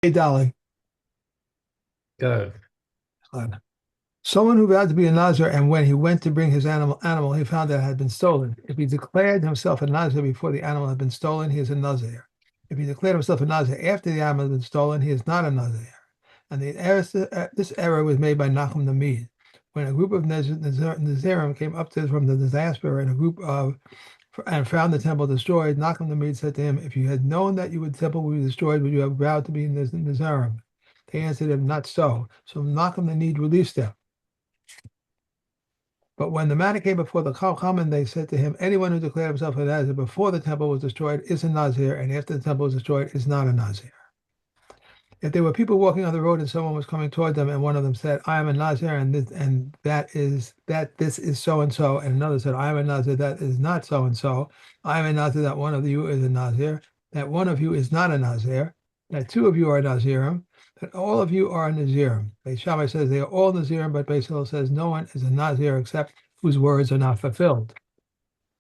Hey, Dolly. Go. Someone who vowed to be a Nazir, and when he went to bring his animal, he found that it had been stolen. If he declared himself a Nazir before the animal had been stolen, he is a Nazir. If he declared himself a Nazir after the animal had been stolen, he is not a Nazir. And this error was made by Nachum the Mede. When a group of Nazirim came up to from the diaspora in a group of and found the temple destroyed, Nachum the Mede said to him, "If you had known that the temple would be destroyed, would you have vowed to be Nazirim?" They answered him, "Not so." So Nachum the Mede released them. But when the matter came before the Chachamim, they said to him, "Anyone who declared himself a Nazir before the temple was destroyed is a Nazir, and after the temple was destroyed is not a Nazir." If there were people walking on the road and someone was coming toward them, and one of them said, "I am a Nazir, and this is so and so," and another said, "I am a Nazir, that is not so and so," "I am a Nazir, that one of you is a Nazir, that one of you is not a Nazir, that two of you are Nazirim, that all of you are Nazirim." Beis Shammai says they are all Nazirim, but Beis Hillel says no one is a Nazir except whose words are not fulfilled.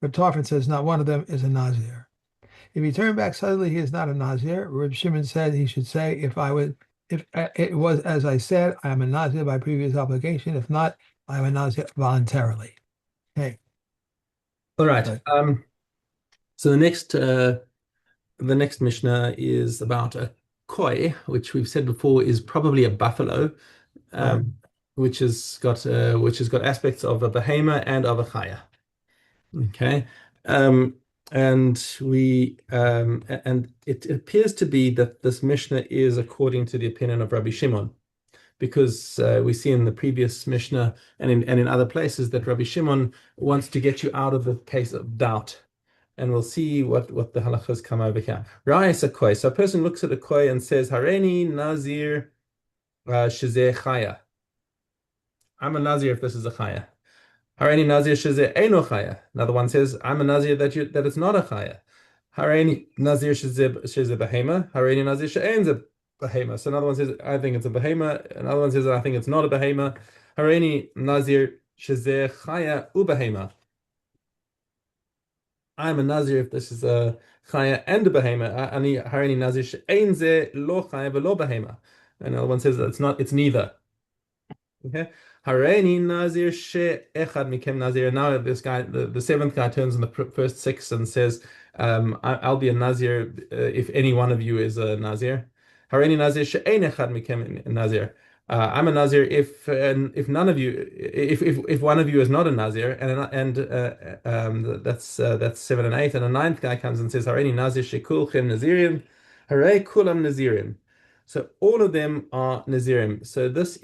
Reb Tarfon says not one of them is a Nazir. If he turned back suddenly, he is not a Nazir. Reb Shimon said he should say, if it was as I said, I am a Nazir by previous obligation. If not, I am a Nazir voluntarily. Okay, All right. good. So the next Mishnah is about a koi, which we've said before is probably a buffalo, Right. um, which has got aspects of a behemoth and of a chaya. Okay. Um, and it appears to be that this Mishnah is according to the opinion of Rabbi Shimon, because we see in the previous Mishnah and in other places that Rabbi Shimon wants to get you out of the case of doubt. And we'll see what the halachas come over here. Ra'is a koi. So a person looks at a koi and says, Hareni Nazir shizeh chaya. I'm a Nazir if this is a chaya. Hareni Nazir shizeh eno chaya. Another one says, I'm a Nazir that it's not a chaya. Hareni Nazir shizeh behema. Hareni Nazir she'en ze behema. So another one says, I think it's a behema. Another one says, I think it's not a behema. Hareni Nazir shizeh chaya u behema. I'm a Nazir if this is a chaya and a behema. Ani hareni Nazir she'ein ze lo chaya velo behema. And another one says that it's neither. Okay. Hareini Nazir she echad mikem Nazir. Now this guy, the seventh guy turns in the first six and says, I'll be a Nazir if any one of you is a Nazir. Hareini Nazir she ein echad mikem Nazir. I'm a Nazir if none of you if one of you is not a Nazir, that's seven and eight, and a ninth guy comes and says Hareini Nazir shekulchem Nazirim. Hare kulam Nazirim. So all of them are Nazirim. So this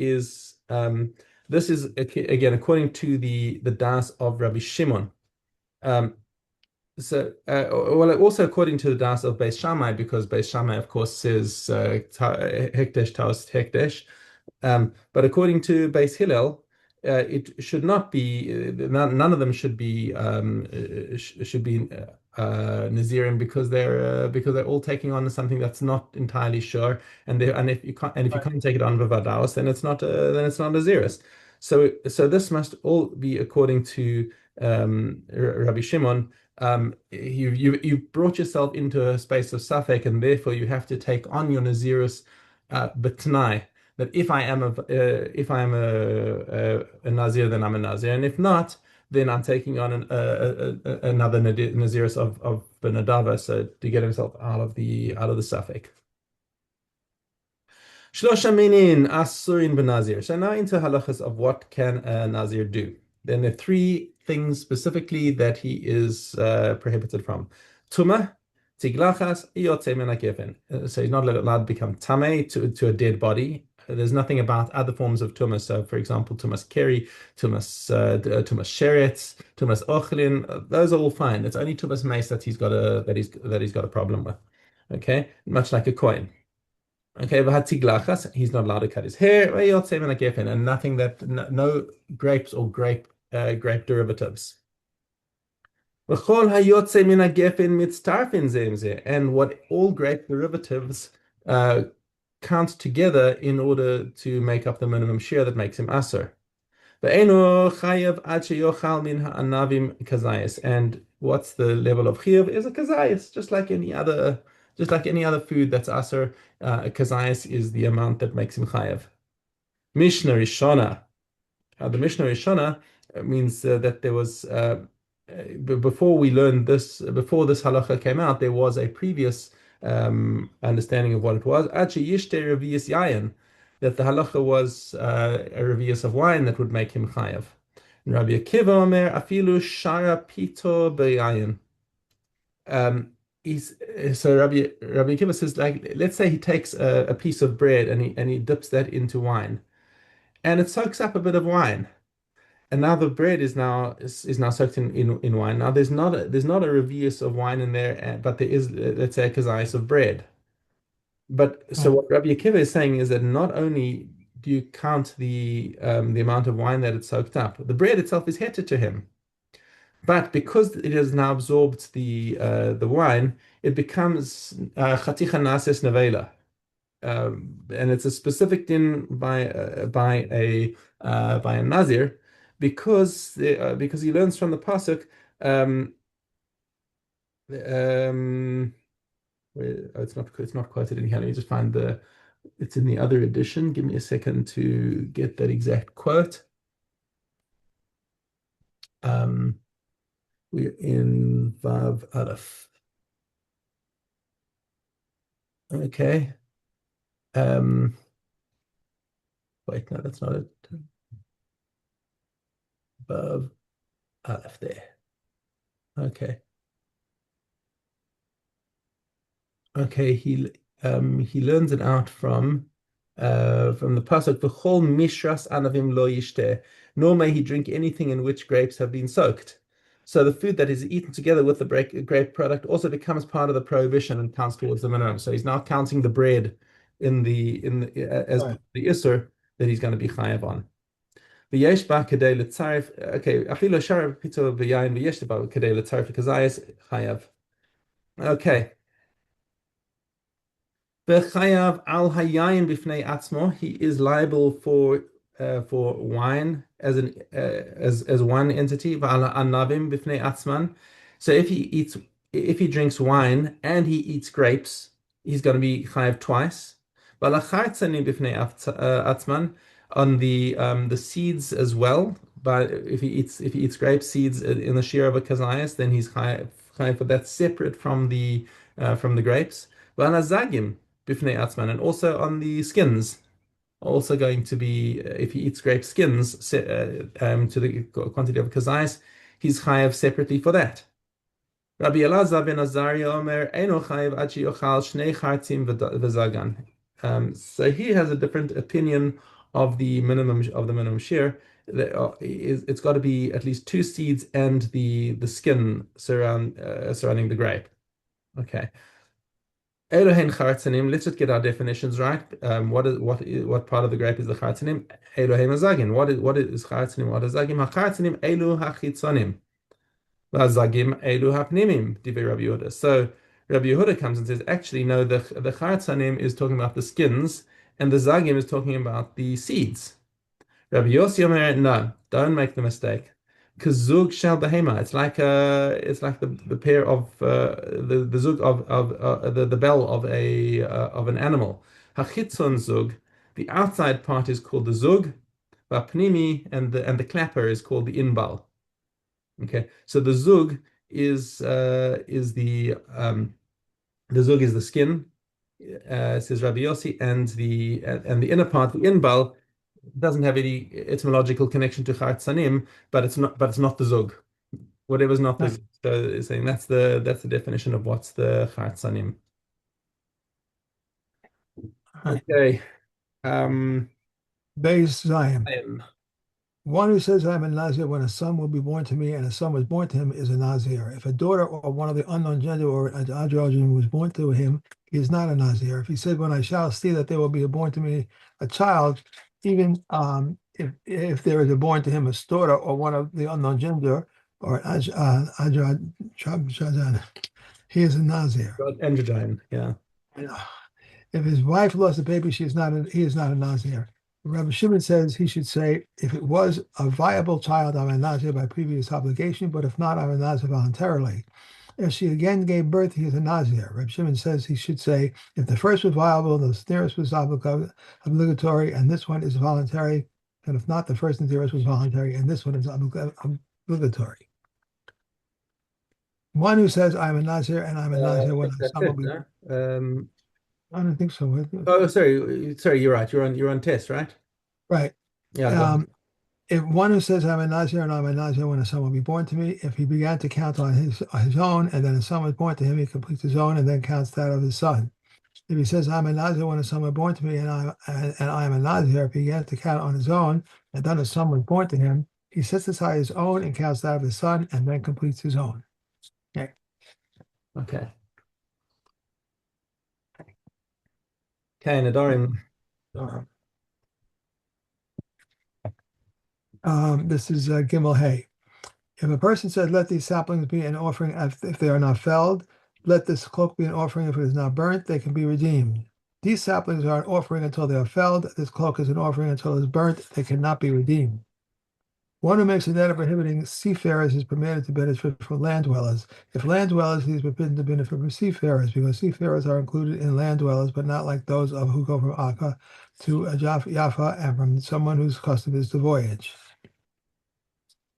is again according to the das of Rabbi Shimon. Um, well, also according to the das of Beis Shammai, because Beis Shammai, of course, says hekdesh taos hekdesh. But according to Beis Hillel, it should not be none of them should be Nazirim, because they're all taking on something that's not entirely sure, and if you Right. can't take it on Vavadaos, then it's not Naziris. So this must all be according to Rabbi Shimon. You brought yourself into a space of Safek, and therefore you have to take on your Nazirus B'tnai, that if I am a Nazir, then I'm a Nazir, and if not, then I'm taking on another Nazirus of Benadava, so to get himself out of the Safek. Shlosha minin asurin benazir. So now into halachas of what can a Nazir do. Then there are three things specifically that he is prohibited from. Tumah, tiglachas, yotze min hagefen. So he's not allowed to become tameh to a dead body. There's nothing about other forms of tumas. So, for example, tumas keri, tumas sheretz, tumas ochlin. Those are all fine. It's only tumas mace that he's got a problem with. Okay, much like a coin. Okay, he's not allowed to cut his hair, and nothing no grapes or grape derivatives. And what all grape derivatives count together in order to make up the minimum share that makes him aser. And what's the level of chiyuv? Is a kazayas, just like any other just like any other food that's aser. Kazayas is the amount that makes him chayav. Mishnah Rishona. The Mishnah Rishona means that there was before we learned this, before this halacha came out, there was a previous understanding of what it was. Actually, yishte revius yayin, that the halacha was a revius of wine that would make him chayav. Rabbi Akiva omer afilu shara pito beyayin. Um, so Rabbi Akiva says, like, let's say he takes a piece of bread and he dips that into wine, and it soaks up a bit of wine. And now the bread is now soaked in wine. Now there's not a revius of wine in there, but there is, let's say, a kazayas of bread. But so Right. what Rabbi Akiva is saying is that not only do you count the amount of wine that it soaked up, the bread itself is heter to him. But because it has now absorbed the wine, it becomes chaticha nases nevela, and it's a specific din by a Nazir because he learns from the pasuk. Um, it's not quoted in here. Let me just find it's in the other edition. Give me a second to get that exact quote. Um, we're in Vav Aleph. Okay. Wait, no, that's not it. Vav Aleph there. Okay. Okay, he learns it out from the pasuk v'chol mishras anavim lo yishteh, nor may he drink anything in which grapes have been soaked. So the food that is eaten together with the grape product also becomes part of the prohibition and counts towards the minimum. So he's now counting the bread as part Right. of the isur that he's going to be chayav on. V'yesh ba kedei letzarif. Okay, afilu shara pito v'yayin v'yesh ba kedei letzarif kazayis chayav. Okay. V'chayav al hayayin b'fnei atzmo. He is liable for wine as one entity. V'al anavim b'fnei atzman. So if he drinks wine and he eats grapes, he's going to be chayav twice. V'al achartzanim b'fnei atzman, on the seeds as well. But if he eats grape seeds in the shear of a kazayas, then he's chayav for that separate from the grapes. V'al hazagim bifnei atzman, and also on the skins, also going to be if he eats grape skins to the quantity of kazais, he's chayav separately for that. Rabbi Elazar ben Azariah omer eno chayav ad sheyochal shnei chartzim v'zagan. So he has a different opinion of the minimum share. It's got to be at least two seeds and the skin surrounding the grape. Okay. Elohen chartzanim. Let's just get our definitions right. What part of the grape is the chartzanim? Elohen azagim. What is chartzanim? What is zagim? Hachartzanim elu hachitzonim. V'azagim elu hapnimim. Divrei Rabbi Yehuda. So Rabbi Yehuda comes and says, actually, no, the chartzanim is talking about the skins, and the zagim is talking about the seeds. Rabbi Yossi Omer, no, don't make the mistake. Kazug shel behema. It's like the pair of the zug of the bell of an animal. Hachitzon zug. The outside part is called the zug. Vapnimi, and the clapper is called the inbal. Okay, so the zug is the zug is the skin, says Rabbi Yossi, and the inner part, the inbal, doesn't have any etymological connection to chartzanim, but it's not the zug. Whatever's not the Right. zug. So it's saying that's the definition of what's the chartzanim. Right. Okay. Beis Zion. Chaim. One who says, I'm a Nazir when a son will be born to me and a son was born to him is a Nazir. If a daughter or one of the unknown gender or an androgen was born to him, he is not a Nazir. If he said, when I shall see that there will be born to me a child, even if there is born to him a daughter or one of the unknown gender or androgen, he is a Nazir. Androgyne, yeah. If his wife lost a baby, he is not a Nazir. Rabbi Shimon says he should say, if it was a viable child, I'm a Nazir by previous obligation, but if not, I'm a Nazir voluntarily. If she again gave birth, he is a Nazir. Reb Shimon says he should say, if the first was viable, the nearest was obligatory, and this one is voluntary. And if not, the first and nearest was voluntary, and this one is obligatory. One who says, I'm a Nazir and I'm a I Nazir when think that's someone it, be. no? I don't think so. Oh, sorry, you're right. You're on test, right? Right. Yeah, go on. Um, if one who says, I'm a Nazir and I'm a Nazir when a son will be born to me, if he began to count on his own, and then a son was born to him, he completes his own and then counts that of his son. If he says, I'm a Nazir when a son was born to me, and I am a Nazir, if he begins to count on his own, and then a son was born to him, he sets aside his own and counts that of his son, and then completes his own. Okay. Okay. Okay, Nadarim. This is Gimel Hay. If a person said, let these saplings be an offering if they are not felled, let this cloak be an offering if it is not burnt, they can be redeemed. These saplings are an offering until they are felled. This cloak is an offering until it is burnt. They cannot be redeemed. One who makes a net of prohibiting seafarers is permitted to benefit from land dwellers. If land dwellers, he is forbidden to benefit from seafarers, because seafarers are included in land dwellers, but not like those of who go from Akka to Jaffa and from someone whose custom is to voyage.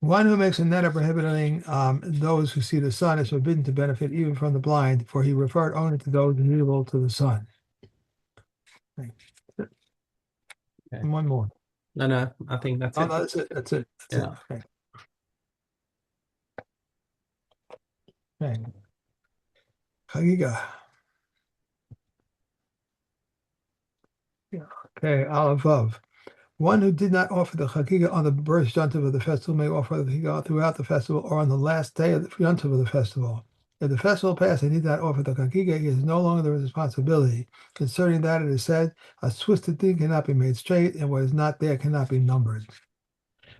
One who makes a net of prohibiting those who see the sun is forbidden to benefit even from the blind, for he referred only to those visible to the sun. Okay. Okay. One more. No, I think that's Oh, it. no, that's it. That's it. That's Yeah. it. Okay. Okay. Chagiga. Yeah. Okay. Aleph Vav. One who did not offer the chagiga on the first yontiv of the festival may offer the chagiga throughout the festival or on the last day of the yontiv of the festival. If the festival passed and he did not offer the chagiga, he has no longer the responsibility. Concerning that, it is said, a twisted thing cannot be made straight, and what is not there cannot be numbered.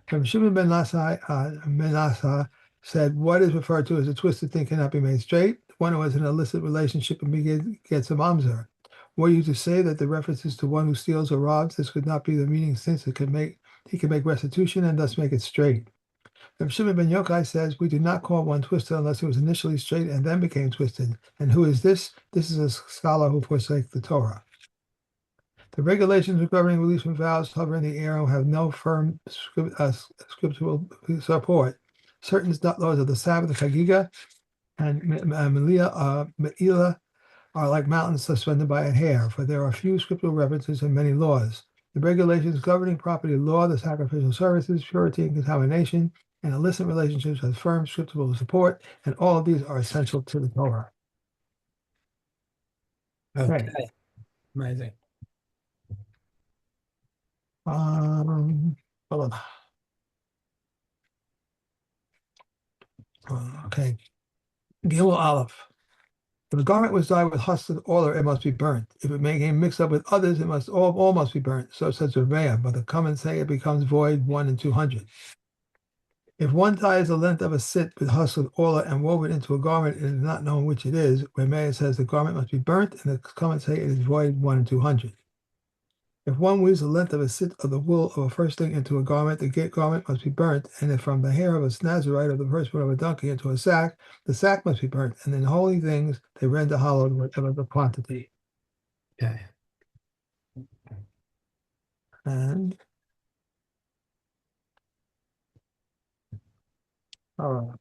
From Shimon ben Nassai said, what is referred to as a twisted thing cannot be made straight? One who has an illicit relationship and gets a mamzer. Were you to say that the reference is to one who steals or robs, this could not be the meaning, since he can make restitution and thus make it straight. Rav Shimon ben Yochai says, we do not call one twisted unless it was initially straight and then became twisted. And who is this? This is a scholar who forsake the Torah. The regulations regarding release from vows hover in the air and have no firm scriptural support. Certain laws of the Sabbath, the Chagiga, and Me'ilah are like mountains suspended by a hair, for there are few scriptural references and many laws. The regulations governing property law, the sacrificial services, purity and contamination, and illicit relationships have firm scriptural support, and all of these are essential to the Torah. Okay. Amazing. Hold on. Okay. Gilul Aleph. If a garment was dyed with husted oil, it must be burnt. If it became mixed up with others, it must all must be burnt. So says Reveah, but the come and say it becomes void 1 in 200. If one ties the length of a sit with hustled oil and woven into a garment and is not known which it is, Remeah says the garment must be burnt, and the come and say it is void 1 in 200. If one weaves the length of a sit of the wool of a firstling into a garment, the garment must be burnt. And if from the hair of a Nazarite or the firstborn of a donkey into a sack, the sack must be burnt. And in holy things they render hallowed whatever the quantity. Okay. And all right.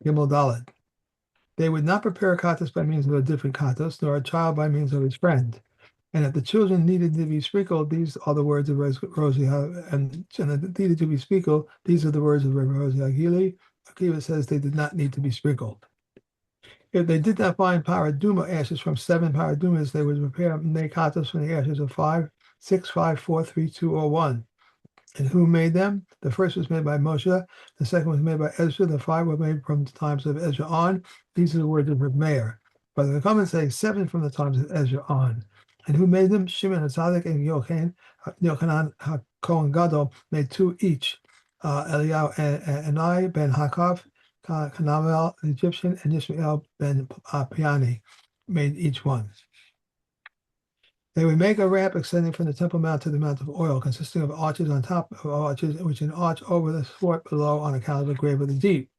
Gimel Daled. They would not prepare a katos by means of a different katos, nor a child by means of his friend. And if the children needed to be sprinkled, these are the words of Rosie, and needed to be sprinkled, these are the words of Rosie Agili. Akiva says they did not need to be sprinkled. If they did not find paraduma ashes from 7 paradumas, they would prepare nekatos from the ashes of 5, 6, 5, 4, 3, 2, or 1. And who made them? The first was made by Moshe, the second was made by Ezra, the 5 were made from the times of Ezra on. These are the words of Meir. But the comments say 7 from the times of Ezra on. And who made them? Shimon HaTzadik and Yochanan HaKohen Gadol made 2 each. Eliyahu and I ben Hakaf, Kanavel the Egyptian, and Yishmael ben Piani made each one. They would make a ramp extending from the Temple Mount to the Mount of Oil, consisting of arches on top of arches, which an arch over the fort below on account of the grave of the deep.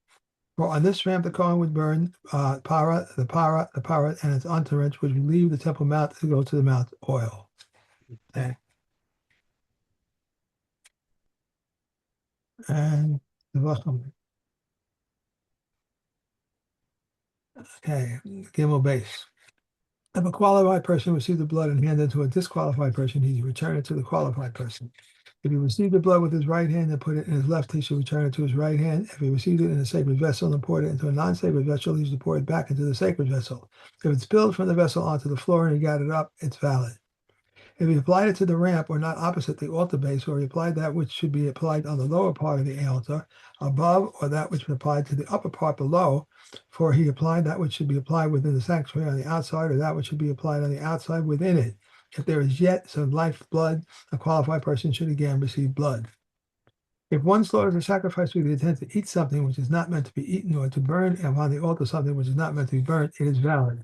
For on this ramp the Kohen would burn the para, and its entourage, which would leave the Temple Mount to go to the Mount Oil. Okay. And the Vacham. Okay, Gimel base. If a qualified person received the blood and handed it to a disqualified person, he should return it to the qualified person. If he received the blood with his right hand and put it in his left, he should return it to his right hand. If he received it in a sacred vessel and poured it into a non-sacred vessel, he should pour it back into the sacred vessel. If it spilled from the vessel onto the floor and he got it up, it's valid. If he applied it to the ramp or not opposite the altar base, or he applied that which should be applied on the lower part of the altar above, or that which applied to the upper part below, for he applied that which should be applied within the sanctuary on the outside, or that which should be applied on the outside within it. If there is yet some life blood, a qualified person should again receive blood. If one slaughters a sacrifice with the intent to eat something which is not meant to be eaten, or to burn upon the altar something which is not meant to be burnt, it is valid.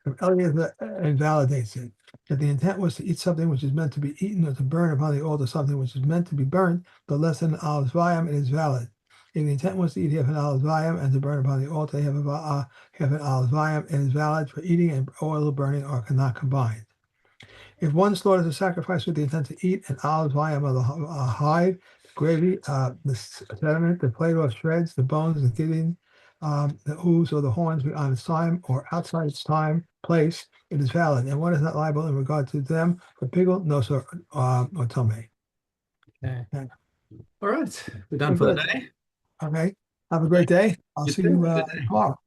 If Eliezer invalidates it. If the intent was to eat something which is meant to be eaten, or to burn upon the altar something which is meant to be burned, but less than an olive vayam, it is valid. If the intent was to eat half an olive vayam and to burn upon the altar half an olive vayam, it is valid, for eating and oil burning are not combined. If one slaughters a sacrifice with the intent to eat an olive vayam of the hide, the gravy, the sediment, the plate or shreds, the bones, the kidney, the hooves or the horns on its time or outside its time place, it is valid, and one is not liable in regard to them for pigul, nosor, or tome. Okay. Yeah. All right. We're done for the Good. day. Okay. Have a great day. I'll You see too. you Good day. tomorrow.